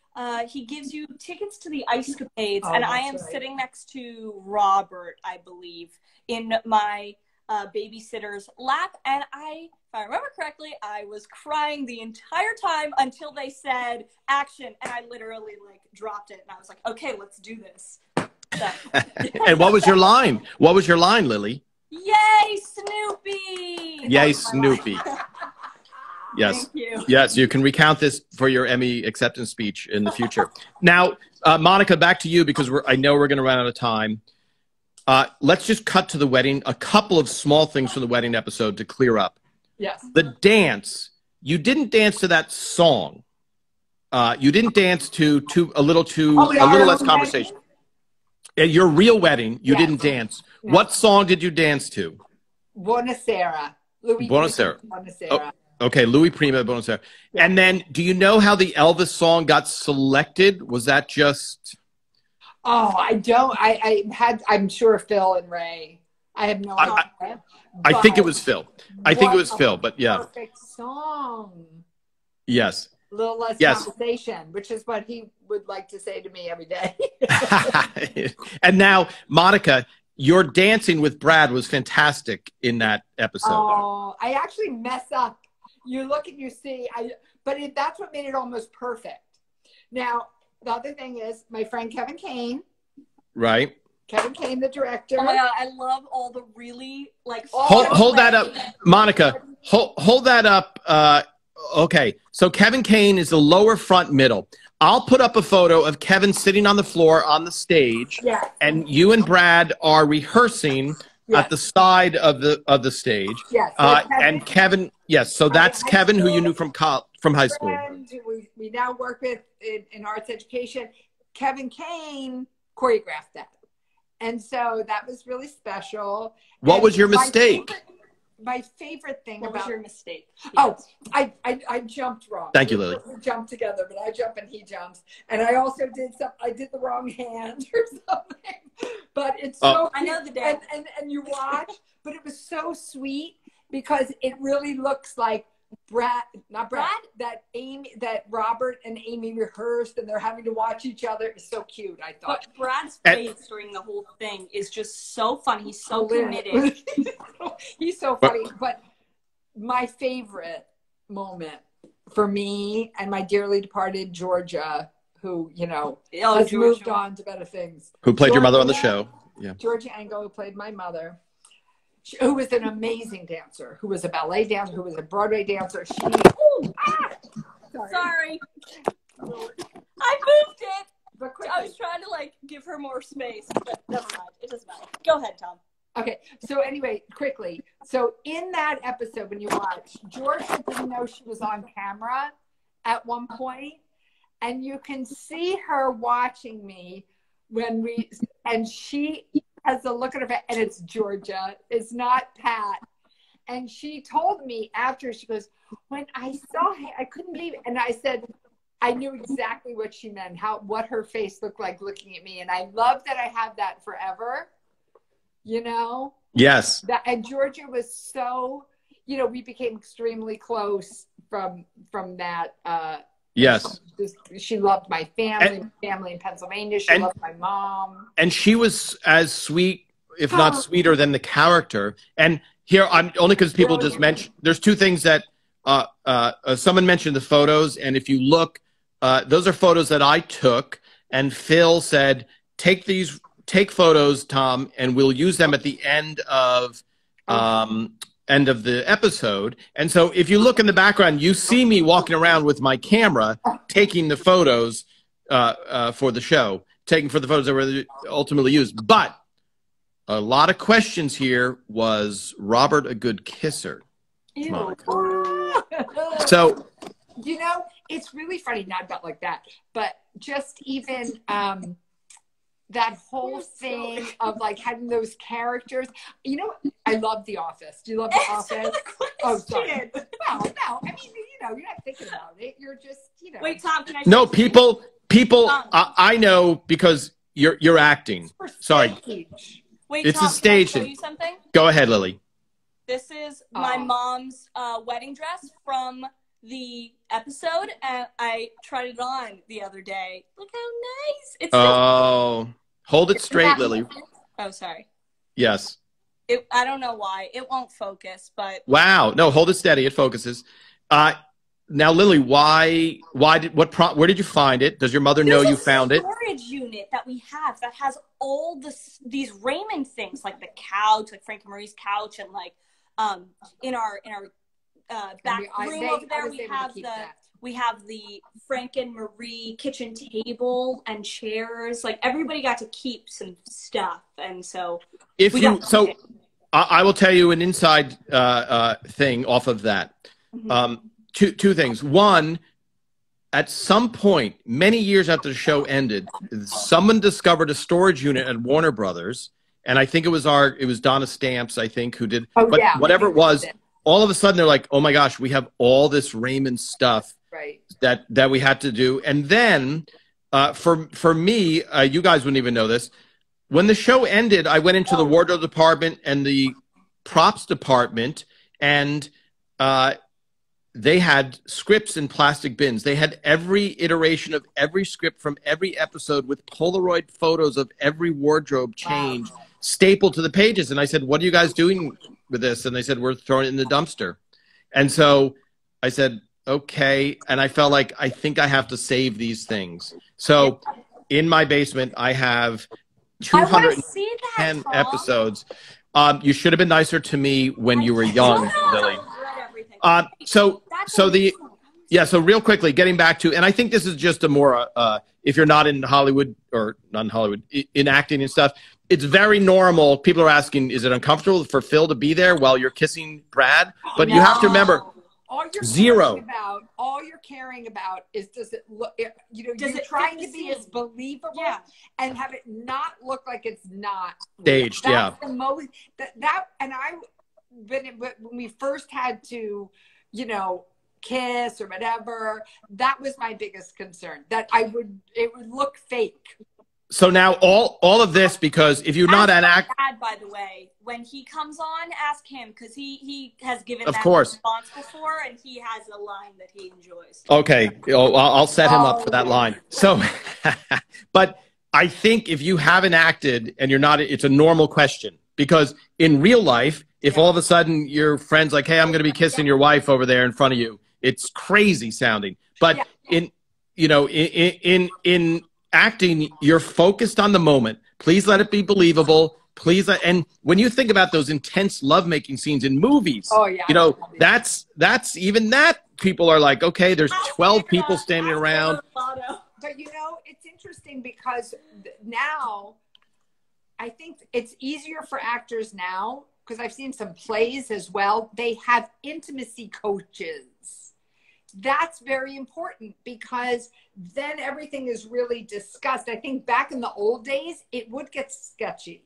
he gives you tickets to the Ice Capades, and I am sitting next to Robert, I believe, in my babysitter's lap, and if I remember correctly, I was crying the entire time until they said action, and I literally like dropped it, and I was like, okay, let's do this. So. And what was your line? What was your line, Lily? Yay, Snoopy! Yay, Snoopy. Yes. Thank you. Yes, you can recount this for your Emmy acceptance speech in the future. Now, Monica, back to you, because I know we're going to run out of time. Let's just cut to the wedding. A couple of small things from the wedding episode to clear up. Yes. The dance. You didn't dance to that song. You didn't dance to a little less conversation. At your real wedding, you didn't dance. Yes. What song did you dance to? Buonasera. Buonasera. Buonasera. Okay, Louis Prima, Buenos Aires. And then, do you know how the Elvis song got selected? Was that just... Oh, I don't. I'm sure Phil and Ray. I have no idea. I think it was Phil. I think it was Phil, but yeah. Perfect song. Yes. A little less Yes. conversation, which is what he would like to say to me every day. And now, Monica, your dancing with Brad was fantastic in that episode. Oh, I actually mess up. You look and you see, that's what made it almost perfect. Now, the other thing is my friend Kevin Kane. Right. Kevin Kane, the director. Oh my God, I love all the really like. Hold that up, Monica. Hold that up. Okay, so Kevin Kane is the lower front middle. I'll put up a photo of Kevin sitting on the floor on the stage, and you and Brad are rehearsing at the side of the stage. Yes. And Kevin, yes. So that's Kevin, who you knew from high school. We now work with in arts education. Kevin Kane choreographed that, and so that was really special. What was your mistake? My favorite thing What about was your mistake? Oh, I jumped wrong. Thank you, Lily. We jumped together, but I jump and he jumps, and I also did the wrong hand or something. But it's so I know the dance. and you watch, but it was so sweet because it really looks like that Robert and Amy rehearsed, and they're having to watch each other. It was so cute, I thought. But Brad's face during the whole thing is just so funny. He's so committed. He's so funny. But my favorite moment for me and my dearly departed Georgia, who, has moved on to better things. Who played your mother on the show. Yeah. Georgia Angle, who played my mother, who was an amazing dancer, who was a ballet dancer, who was a Broadway dancer. Sorry. I moved it. But I was trying to give her more space, but never mind. It doesn't matter. Go ahead, Tom. Okay, so anyway, quickly. So in that episode, when you watch, Georgia didn't know she was on camera at one point, and you can see her watching me and she has a look at her face, and it's Georgia. It's not Pat. And she told me after, she goes, when I saw her, I couldn't believe it. And I said, I knew exactly what she meant, what her face looked like looking at me. And I love that I have that forever, Yes. And Georgia was so, we became extremely close from that. Yes. She loved my family in Pennsylvania. She loved my mom. And she was as sweet, if not sweeter, than the character. And here, I'm only because people just mentioned, there's two things that someone mentioned the photos. And if you look, those are photos that I took. And Phil said, take photos, Tom, and we'll use them at the end of the episode. And so if you look in the background, you see me walking around with my camera, taking the photos for the show, for the photos that were ultimately used. But a lot of questions here. Was Robert a good kisser? So, it's really funny, not about like that, but just even that whole thing of having those characters. I love The Office. Do you love The Office? Oh, sorry. Well, no. I mean, you're not thinking about it. You're just, Wait, Tom, can I? No, people. I know because you're acting. Sorry. Wait, it's Tom, a stage. Can I show you something? Go ahead, Lily. This is my mom's wedding dress from the episode, and I tried it on the other day. Look how nice! It's hold it straight, Lily. Oh, sorry. Yes. I don't know why it won't focus, but wow, no, hold it steady. It focuses. Now, Lily, where did you find it? Does your mother know you found it? There's a storage unit that we have that has all these Raymond things, like the couch, like Frank and Marie's couch, and in our back room over there we have the Frank and Marie kitchen table and chairs. Everybody got to keep some stuff, and so I will tell you an inside thing off of that. Mm-hmm. Two things. One, at some point, many years after the show ended, someone discovered a storage unit at Warner Brothers, and I think it was Donna Stamps, I think, who did. Whatever it was, all of a sudden they're like, oh my gosh, we have all this Raymond stuff Right. that we had to do. And then for me, you guys wouldn't even know this. When the show ended, I went into the wardrobe department and the props department, and they had scripts in plastic bins. They had every iteration of every script from every episode with Polaroid photos of every wardrobe change stapled to the pages. And I said, what are you guys doing with this? And they said, we're throwing it in the dumpster. And so I said, okay. And I felt like, I think I have to save these things. So in my basement, I have 210 episodes. You should have been nicer to me when you were young, Lily. So real quickly, getting back to, and I think this is just a more, if you're not in Hollywood or not in Hollywood, in acting and stuff, it's very normal. People are asking, is it uncomfortable for Phil to be there while you're kissing Brad? But you have to remember, all you're caring about is, does it look, you're trying to be as believable and have it not look like it's not staged. That's the most, and when we first had to, kiss or whatever, that was my biggest concern, that it would look fake. So now all of this, because if you're not an actor, by the way, when he comes on, ask him, because he has given of that course response before, and he has a line that he enjoys. Okay, I'll set him up for that line. So, but I think if you haven't acted and you're not, it's a normal question, because in real life, if all of a sudden your friend's like, hey, I'm going to be kissing your wife over there in front of you, it's crazy sounding. But in acting, you're focused on the moment. Please let it be believable. Please. And when you think about those intense lovemaking scenes in movies, that's even that people are like, okay, there's 12 people standing around. But it's interesting because now I think it's easier for actors now, because I've seen some plays as well. They have intimacy coaches. That's very important, because then everything is really discussed. I think back in the old days, it would get sketchy.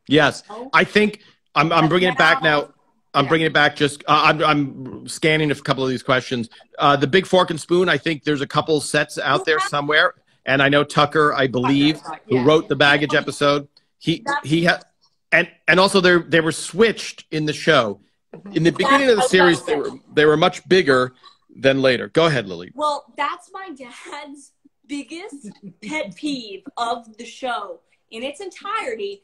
Yes. I think I'm bringing it back now. I'm bringing it back. Just I'm scanning a couple of these questions. The Big Fork and Spoon, I think there's a couple sets out there somewhere. And I know Tucker, I believe, who wrote the baggage episode. He had, and also they were switched in the show. In the beginning of the series, they were much bigger than later. Go ahead, Lily. Well, that's my dad's biggest pet peeve of the show in its entirety,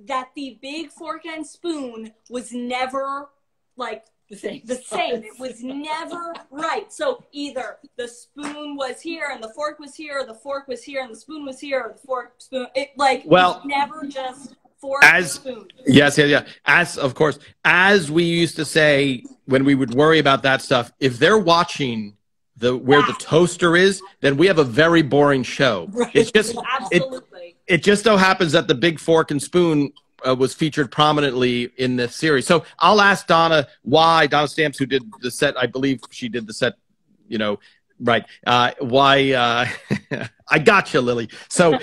that the Big Fork and Spoon was never like the same. It was never right. So either the spoon was here and the fork was here, or the fork was here and the spoon was here, or the fork, spoon. It was never just fork and spoon. Yes. As of course, as we used to say when we would worry about that stuff, if they're watching where the toaster is, then we have a very boring show. Right. It's just absolutely. It just so happens that the Big Fork and Spoon was featured prominently in this series. So I'll ask Donna Donna Stamps, who did the set, I believe she did the set, right. Why, I got you, Lily. So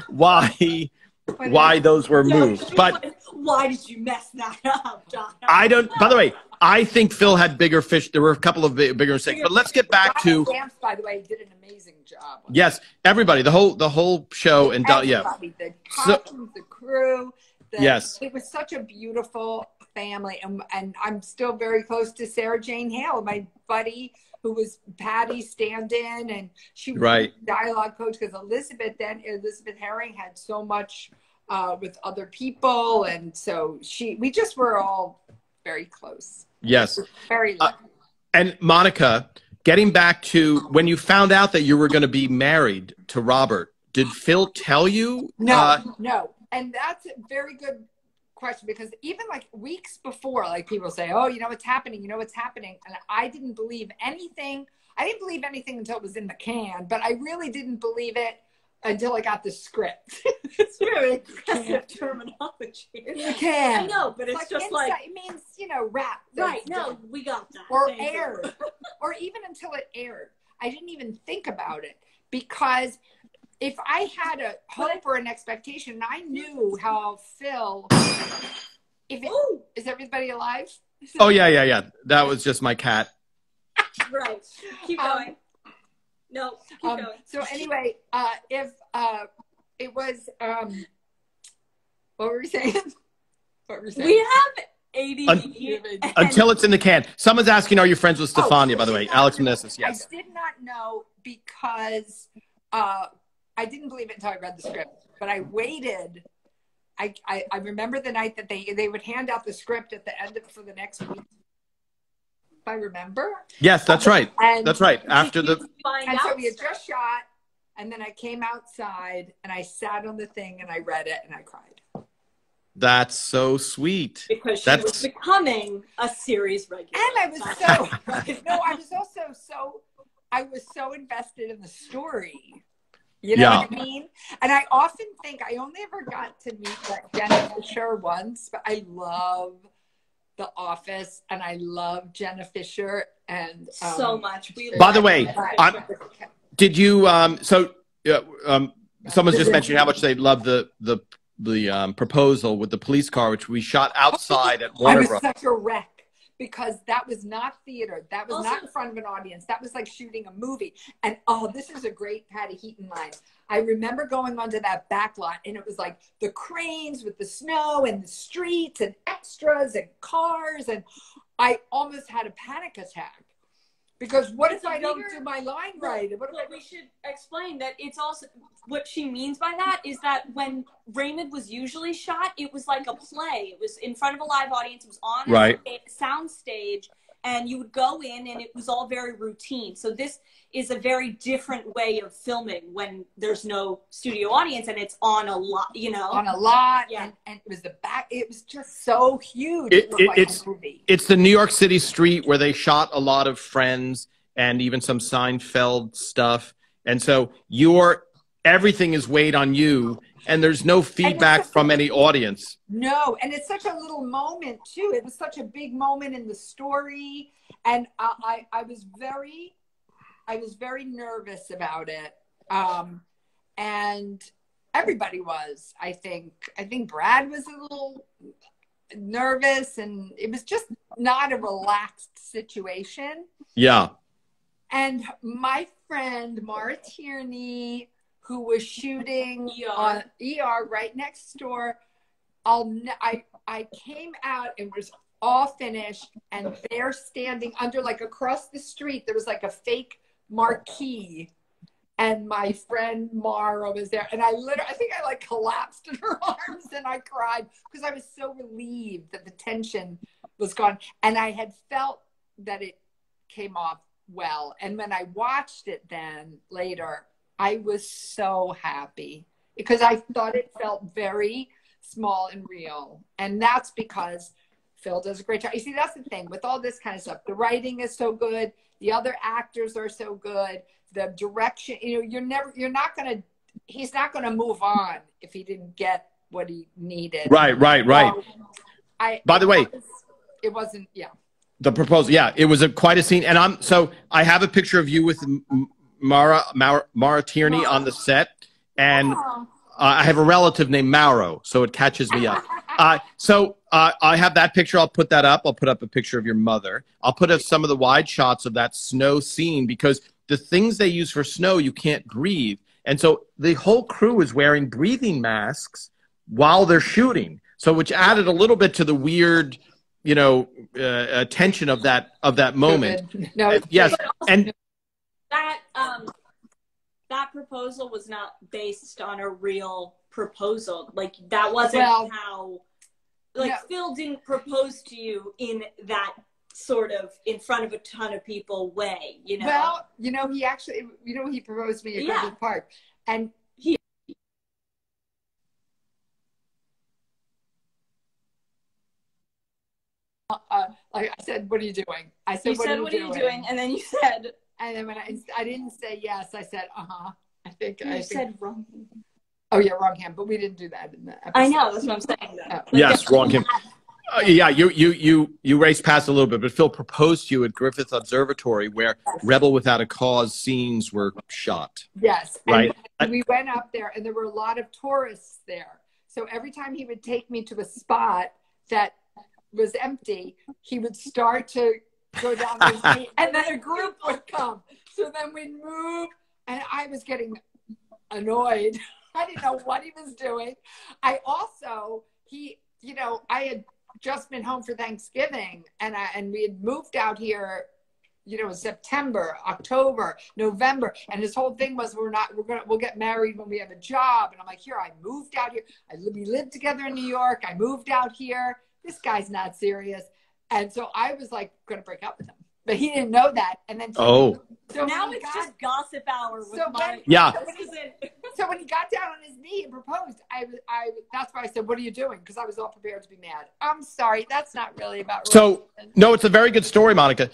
why those were moved. But why did you mess that up, Donna? I don't, by the way, I think Phil had bigger fish. There were a couple of bigger mistakes, but let's get back to. Stamps, by the way, did an amazing job. Yes, everybody, the whole show, and the costumes, the crew. It was such a beautiful family, and I'm still very close to Sarah Jane Hale, my buddy, who was Patty's stand-in, and she was a dialogue coach, because Elizabeth Herring had so much with other people, and so we just were all very close. Yes. Very lucky. And Monica, getting back to when you found out that you were going to be married to Robert, did Phil tell you? No. And that's a very good question, because even like weeks before, like people say, oh, what's happening, and I didn't believe anything. I didn't believe anything until it was in the can, but I really didn't believe it until I got the script. It's very aggressive terminology. In the can. I know, but it's just inside, it means, wrap. Right, no, we got that. Or aired. Or even until it aired. I didn't even think about it, because if I had a hope or an expectation, and I knew how Phil, is everybody alive? Oh, yeah. That was just my cat. Right. Keep going. No, keep going. So anyway, if it was, what were we saying? What were we saying? We have ADD. Until it's in the can. Someone's asking, are you friends with Stefania, by the way? Alex Meneses, yes. I did not know because I didn't believe it until I read the script. But I waited. I remember the night that they would hand out the script at the end of for the next week. If I remember. Yes, that's right. And that's right. After the. And so we had just shot, and then I came outside and I sat on the thing and I read it and I cried. That's so sweet. Because she was becoming a series regular. And I was so I was so invested in the story. You know what I mean? And I often think I only ever got to meet that Jenna Fisher once, but I love The Office and I love Jenna Fisher and so much. By the way, did you someone's just mentioned how much they love the proposal with the police car, which we shot outside at Warner Bros. I was such a wreck because that was not theater. That was not in front of an audience. That was like shooting a movie. And this is a great Patty Heaton line. I remember going onto that back lot and it was like the cranes with the snow and the streets and extras and cars. And I almost had a panic attack. Because what if I don't do my line right? But we should explain that it's also, what she means by that is that when Raymond was usually shot, it was like a play. It was in front of a live audience. It was on a sound stage, and you would go in, and it was all very routine. So this is a very different way of filming when there's no studio audience, and it's on a lot, you know. On a lot, and it was the back. It was just so huge. It looked like a movie. It's the New York City street where they shot a lot of Friends and even some Seinfeld stuff. And so everything is weighed on you, and there's no feedback from any audience. No, and it's such a little moment too. It was such a big moment in the story, and I was very nervous about it, and everybody was. I think Brad was a little nervous, and it was just not a relaxed situation. Yeah. And my friend Mara Tierney, who was shooting on ER right next door, I came out and was all finished, and they're standing under, like across the street, there was like a fake marquee, and my friend Mara was there, and I think I like collapsed in her arms and I cried because I was so relieved that the tension was gone, and I had felt that it came off well. And when I watched it then later, I was so happy because I thought it felt very small and real, and that's because Phil does a great job. You see, that's the thing with all this kind of stuff. The writing is so good. The other actors are so good. The direction, he's not going to move on if he didn't get what he needed. Right. By the way, it wasn't, the proposal. Yeah, it was quite a scene. And I have a picture of you with Mara Tierney on the set. And I have a relative named Mauro, so it catches me up. I have that picture. I'll put that up. I'll put up a picture of your mother. I'll put up some of the wide shots of that snow scene because the things they use for snow, you can't breathe. And so the whole crew is wearing breathing masks while they're shooting. So which added a little bit to the weird, tension of that moment. No, yes. And that proposal was not based on a real proposal. Like that wasn't how, Phil didn't propose to you in that sort of in front of a ton of people way, Well, he actually, he proposed to me at Griffith Park, and like I said, what are you doing? I said, what are you doing? And then you said, and then when I didn't say yes, I said, I think said wrong. Oh yeah, wrong hand, but we didn't do that in the episode. I know, that's what I'm saying. Yes, wrong hand. You raced past a little bit, but Phil proposed to you at Griffith Observatory where Rebel Without a Cause scenes were shot. Yes. Right. And we went up there and there were a lot of tourists there. So every time he would take me to a spot that was empty, he would start to go down his knee, and then a group would come. So then we'd move, and I was getting annoyed. I didn't know what he was doing. I had just been home for Thanksgiving, and we had moved out here, September, October, November, and his whole thing was we'll get married when we have a job. And I'm like, I moved out here. We lived together in New York. I moved out here. This guy's not serious. And so I was like going to break up with him, but he didn't know that. And then so now it's just gossip hour with So when he got down on his knee and proposed, that's why I said, "What are you doing?" Because I was all prepared to be mad. I'm sorry, that's not really about. So no, it's a very good story, Monica.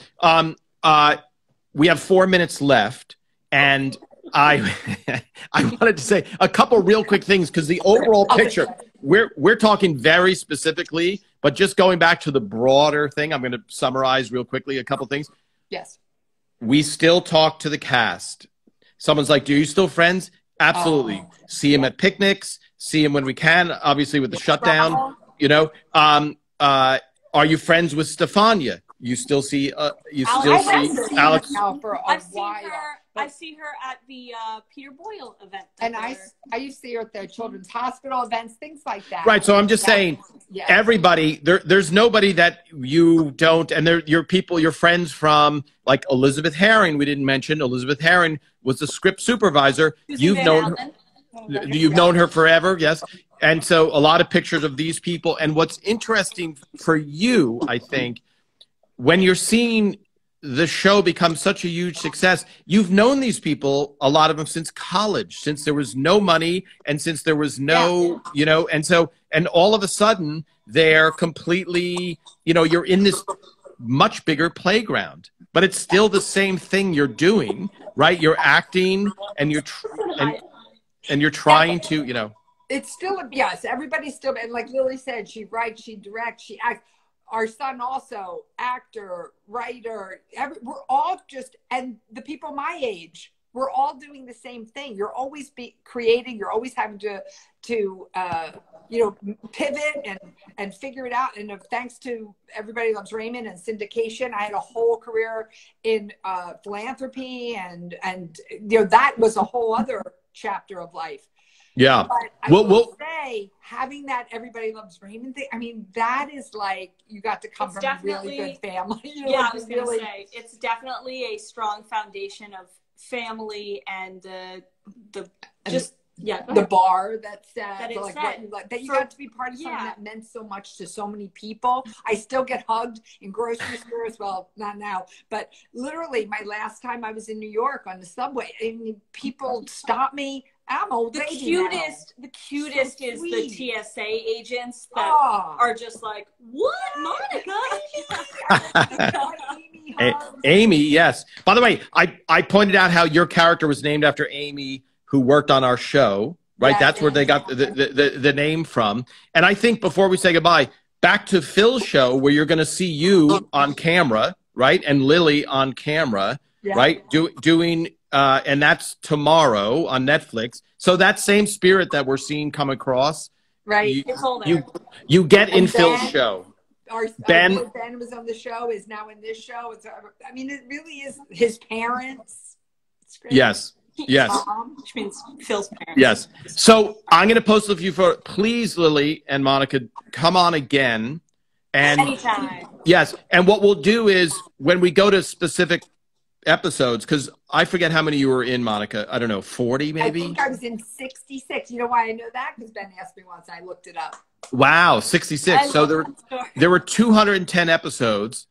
We have 4 minutes left, and I wanted to say a couple real quick things because the overall picture. We're talking very specifically, but just going back to the broader thing, I'm going to summarize real quickly a couple things. Yes. We still talk to the cast. Someone's like, "Do you still friends?" Absolutely. Oh. See him at picnics. See him when we can. Obviously, with the shutdown, are you friends with Stefania? You still see? Alex? I see her at the Peter Boyle event. And I used to see her at the Children's Hospital events, things like that. Right. So I'm just saying, everybody, there's nobody that you don't, and your friends from, like Elizabeth Herring, we didn't mention. Elizabeth Herring was the script supervisor. You've known her forever, yes. And so a lot of pictures of these people. And what's interesting for you, I think, when you're seeing the show become such a huge success, you've known these people, a lot of them, since college, since there was no money and since there was no, and all of a sudden they're completely, you're in this much bigger playground, but it's still the same thing you're doing, right? You're acting and you're trying to, It's still, yes, everybody's still, and like Lily said, she writes, she directs, she acts. Our son also, actor, writer, we're all just, and the people my age, we're all doing the same thing. You're always creating, you're always having to pivot and figure it out. And thanks to Everybody Loves Raymond and syndication, I had a whole career in philanthropy and that was a whole other chapter of life. Yeah. But I will say, having that Everybody Loves Raymond thing, I mean, that is like, you got to come from a really good family. I was going to say, it's definitely a strong foundation of family and the bar that you got to be part of something that meant so much to so many people. I still get hugged in grocery stores. Well, not now, but literally my last time I was in New York on the subway, and people stop me. I'm old. The cutest so is the TSA agents that are just like, "What, Monica?" Amy, yes. By the way, I pointed out how your character was named after Amy, who worked on our show, right? Yeah, that's where they got the name from. And I think before we say goodbye, back to Phil's show, where you're going to see you on camera, right? And Lily on camera, right? Doing, and that's tomorrow on Netflix. So that same spirit that we're seeing come across, right? You get in Phil's show. Ben was on the show, is now in this show. I mean, it really is his parents. It's great. Yes. Yes. Which means Phil's parents. Yes. So I'm going to post a few for, please, Lily and Monica, come on again. And anytime. Yes. And what we'll do is when we go to specific episodes, because I forget how many you were in, Monica. I don't know, 40 maybe? I think I was in 66. You know why I know that? Because Ben asked me once. I looked it up. Wow, 66. So there were 210 episodes.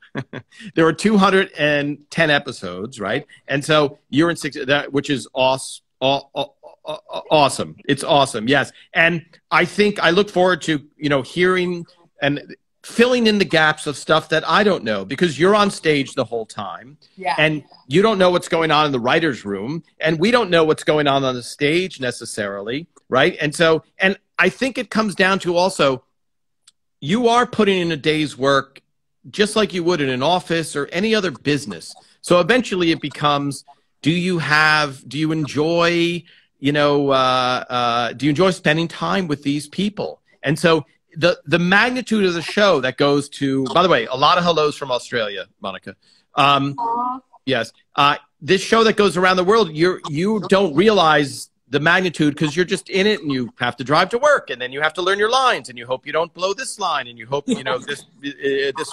There were 210 episodes, right? And so you're in 60, which is awesome. It's awesome, yes. And I think I look forward to, hearing and filling in the gaps of stuff that I don't know, because you're on stage the whole time. Yeah. And you don't know what's going on in the writer's room, and we don't know what's going on the stage necessarily, right? And so, and I think it comes down to also, you are putting in a day's work just like you would in an office or any other business. So eventually it becomes, do you enjoy, do you enjoy spending time with these people? And so the magnitude of the show that goes to, by the way, a lot of hellos from Australia, Monica. Yes. This show that goes around the world, you don't realize the magnitude because you're just in it and you have to drive to work and then you have to learn your lines and you hope you don't blow this line and you hope, you know, this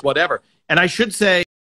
whatever. And I should say,